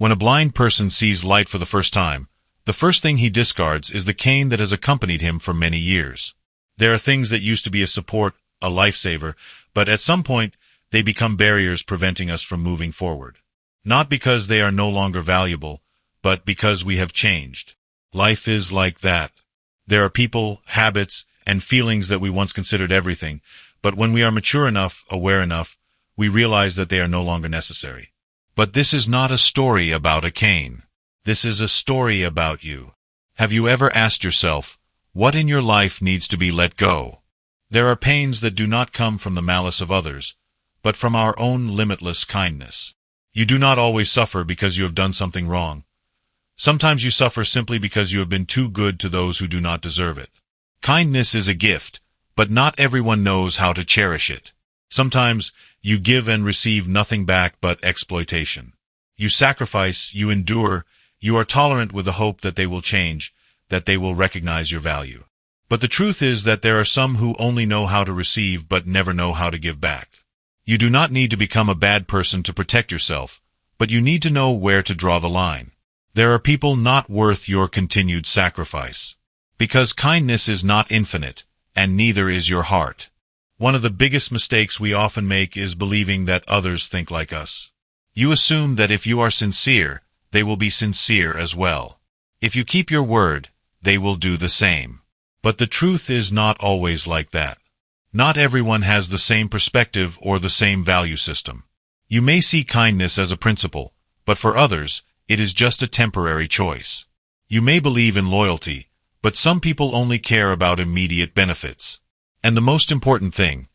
When a blind person sees light for the first time, the first thing he discards is the cane that has accompanied him for many years. There are things that used to be a support, a lifesaver, but at some point, they become barriers preventing us from moving forward. Not because they are no longer valuable, but because we have changed. Life is like that. There are people, habits, and feelings that we once considered everything, but when we are mature enough, aware enough, we realize that they are no longer necessary. But this is not a story about a cane. This is a story about you. Have you ever asked yourself, what in your life needs to be let go? There are pains that do not come from the malice of others, but from our own limitless kindness. You do not always suffer because you have done something wrong. Sometimes you suffer simply because you have been too good to those who do not deserve it. Kindness is a gift, but not everyone knows how to cherish it. Sometimes you give and receive nothing back but exploitation. You sacrifice, you endure, you are tolerant with the hope that they will change, that they will recognize your value. But the truth is that there are some who only know how to receive but never know how to give back. You do not need to become a bad person to protect yourself, but you need to know where to draw the line. There are people not worth your continued sacrifice. Because kindness is not infinite, and neither is your heart. One of the biggest mistakes we often make is believing that others think like us. You assume that if you are sincere, they will be sincere as well. If you keep your word, they will do the same. But the truth is not always like that. Not everyone has the same perspective or the same value system. You may see kindness as a principle, but for others, it is just a temporary choice. You may believe in loyalty, but some people only care about immediate benefits. And the most important thing,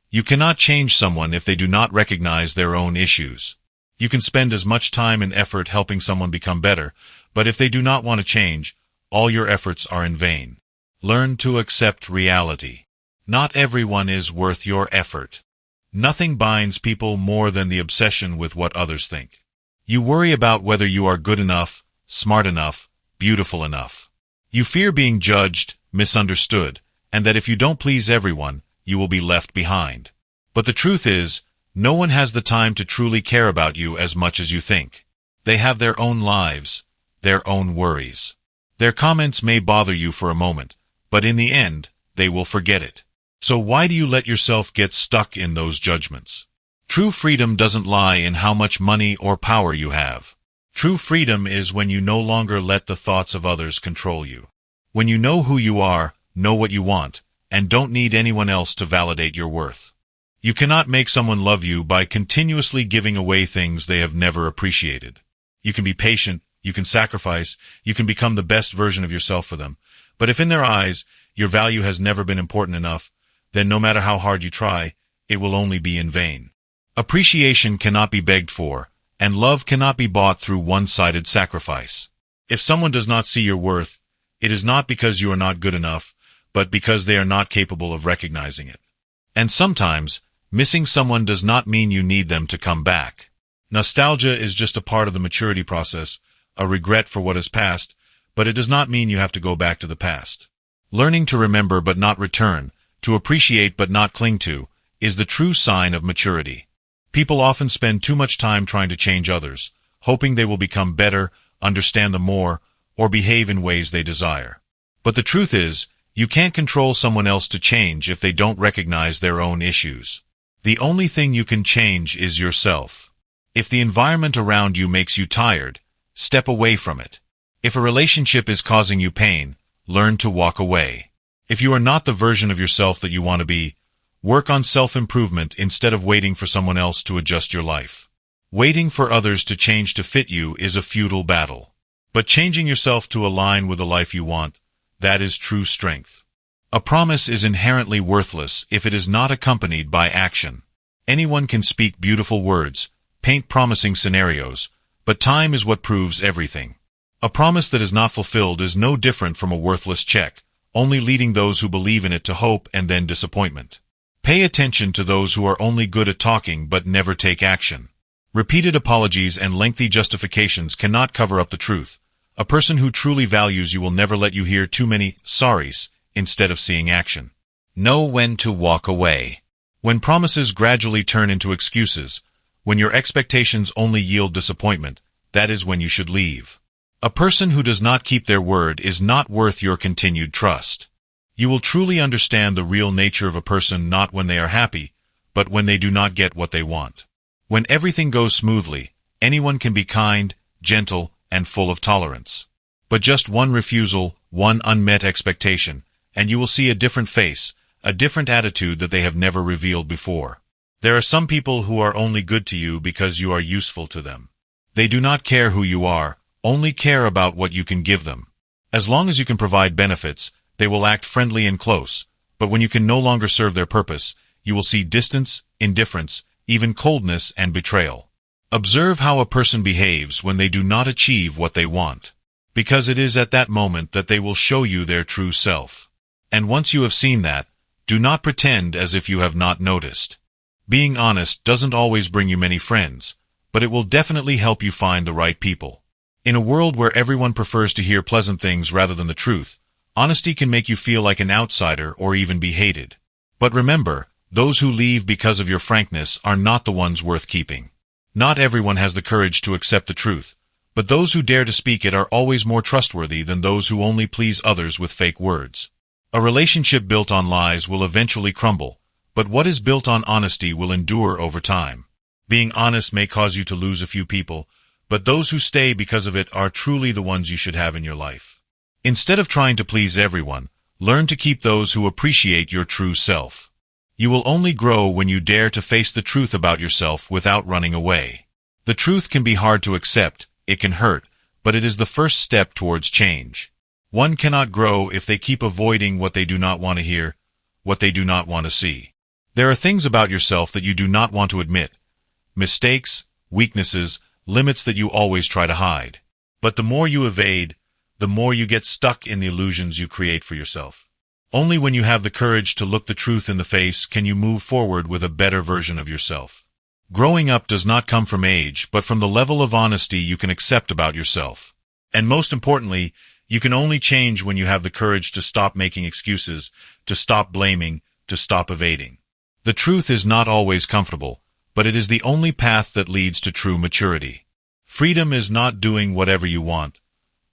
you cannot change someone if they do not recognize their own issues. You can spend as much time and effort helping someone become better, but if they do not want to change, all your efforts are in vain. Learn to accept reality. Not everyone is worth your effort. Nothing binds people more than the obsession with what others think. You worry about whether you are good enough, smart enough, beautiful enough. You fear being judged, misunderstood, and that if you don't please everyone, you will be left behind. But the truth is, no one has the time to truly care about you as much as you think. They have their own lives, their own worries. Their comments may bother you for a moment, but in the end, they will forget it. So why do you let yourself get stuck in those judgments? True freedom doesn't lie in how much money or power you have. True freedom is when you no longer let the thoughts of others control you. When you know who you are, know what you want, and don't need anyone else to validate your worth. You cannot make someone love you by continuously giving away things they have never appreciated. You can be patient, you can sacrifice, you can become the best version of yourself for them. But if in their eyes, your value has never been important enough, then no matter how hard you try, it will only be in vain. Appreciation cannot be begged for, and love cannot be bought through one-sided sacrifice. If someone does not see your worth, it is not because you are not good enough, but because they are not capable of recognizing it. And sometimes, missing someone does not mean you need them to come back. Nostalgia is just a part of the maturity process, a regret for what has passed, but it does not mean you have to go back to the past. Learning to remember but not return, to appreciate but not cling to, is the true sign of maturity. People often spend too much time trying to change others, hoping they will become better, understand them more, or behave in ways they desire. But the truth is, you can't control someone else to change if they don't recognize their own issues. The only thing you can change is yourself. If the environment around you makes you tired, step away from it. If a relationship is causing you pain, learn to walk away. If you are not the version of yourself that you want to be, work on self-improvement instead of waiting for someone else to adjust your life. Waiting for others to change to fit you is a futile battle. But changing yourself to align with the life you want, that is true strength. A promise is inherently worthless if it is not accompanied by action. Anyone can speak beautiful words, paint promising scenarios, but time is what proves everything. A promise that is not fulfilled is no different from a worthless check, only leading those who believe in it to hope and then disappointment. Pay attention to those who are only good at talking but never take action. Repeated apologies and lengthy justifications cannot cover up the truth. A person who truly values you will never let you hear too many sorries instead of seeing action. Know when to walk away. When promises gradually turn into excuses, when your expectations only yield disappointment, that is when you should leave. A person who does not keep their word is not worth your continued trust. You will truly understand the real nature of a person not when they are happy, but when they do not get what they want. When everything goes smoothly, anyone can be kind, gentle, and full of tolerance. But just one refusal, one unmet expectation, and you will see a different face, a different attitude that they have never revealed before. There are some people who are only good to you because you are useful to them. They do not care who you are, only care about what you can give them. As long as you can provide benefits, they will act friendly and close, but when you can no longer serve their purpose, you will see distance, indifference, even coldness and betrayal. Observe how a person behaves when they do not achieve what they want, because it is at that moment that they will show you their true self. And once you have seen that, do not pretend as if you have not noticed. Being honest doesn't always bring you many friends, but it will definitely help you find the right people. In a world where everyone prefers to hear pleasant things rather than the truth, honesty can make you feel like an outsider or even be hated. But remember, those who leave because of your frankness are not the ones worth keeping. Not everyone has the courage to accept the truth, but those who dare to speak it are always more trustworthy than those who only please others with fake words. A relationship built on lies will eventually crumble, but what is built on honesty will endure over time. Being honest may cause you to lose a few people, but those who stay because of it are truly the ones you should have in your life. Instead of trying to please everyone, learn to keep those who appreciate your true self. You will only grow when you dare to face the truth about yourself without running away. The truth can be hard to accept, it can hurt, but it is the first step towards change. One cannot grow if they keep avoiding what they do not want to hear, what they do not want to see. There are things about yourself that you do not want to admit. Mistakes, weaknesses, limits that you always try to hide. But the more you evade, the more you get stuck in the illusions you create for yourself. Only when you have the courage to look the truth in the face can you move forward with a better version of yourself. Growing up does not come from age, but from the level of honesty you can accept about yourself. And most importantly, you can only change when you have the courage to stop making excuses, to stop blaming, to stop evading. The truth is not always comfortable, but it is the only path that leads to true maturity. Freedom is not doing whatever you want,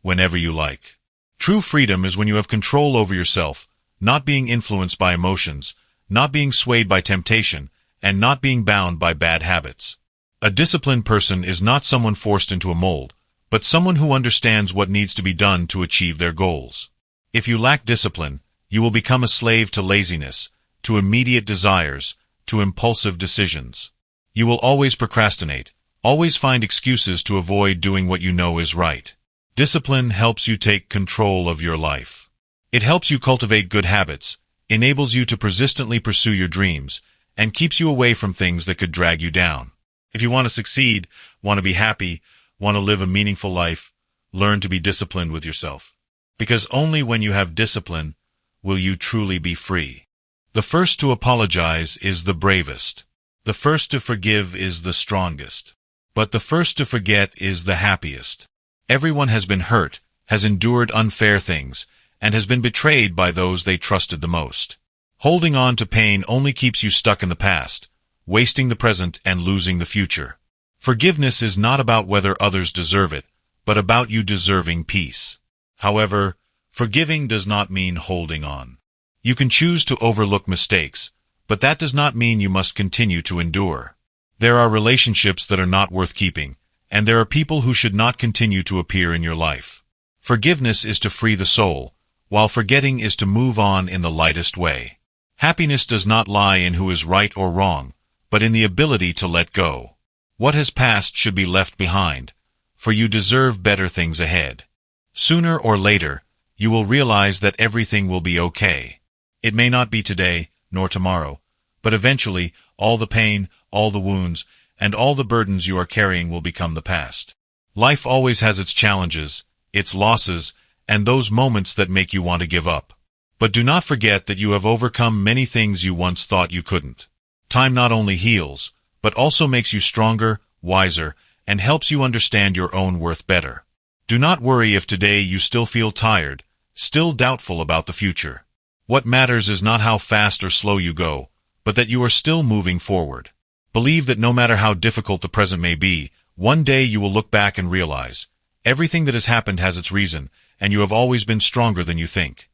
whenever you like. True freedom is when you have control over yourself, not being influenced by emotions, not being swayed by temptation, and not being bound by bad habits. A disciplined person is not someone forced into a mold, but someone who understands what needs to be done to achieve their goals. If you lack discipline, you will become a slave to laziness, to immediate desires, to impulsive decisions. You will always procrastinate, always find excuses to avoid doing what you know is right. Discipline helps you take control of your life. It helps you cultivate good habits, enables you to persistently pursue your dreams, and keeps you away from things that could drag you down. If you want to succeed, want to be happy, want to live a meaningful life, learn to be disciplined with yourself. Because only when you have discipline will you truly be free. The first to apologize is the bravest. The first to forgive is the strongest. But the first to forget is the happiest. Everyone has been hurt, has endured unfair things, and has been betrayed by those they trusted the most. Holding on to pain only keeps you stuck in the past, wasting the present and losing the future. Forgiveness is not about whether others deserve it, but about you deserving peace. However, forgiving does not mean holding on. You can choose to overlook mistakes, but that does not mean you must continue to endure. There are relationships that are not worth keeping, and there are people who should not continue to appear in your life. Forgiveness is to free the soul, while forgetting is to move on in the lightest way. Happiness does not lie in who is right or wrong, but in the ability to let go. What has passed should be left behind, for you deserve better things ahead. Sooner or later, you will realize that everything will be okay. It may not be today, nor tomorrow, but eventually all the pain, all the wounds, and all the burdens you are carrying will become the past. Life always has its challenges, its losses, and those moments that make you want to give up. But do not forget that you have overcome many things you once thought you couldn't. Time not only heals, but also makes you stronger, wiser, and helps you understand your own worth better. Do not worry if today you still feel tired, still doubtful about the future. What matters is not how fast or slow you go, but that you are still moving forward. Believe that no matter how difficult the present may be, One day you will look back and realize, everything that has happened has its reason, and you have always been stronger than you think.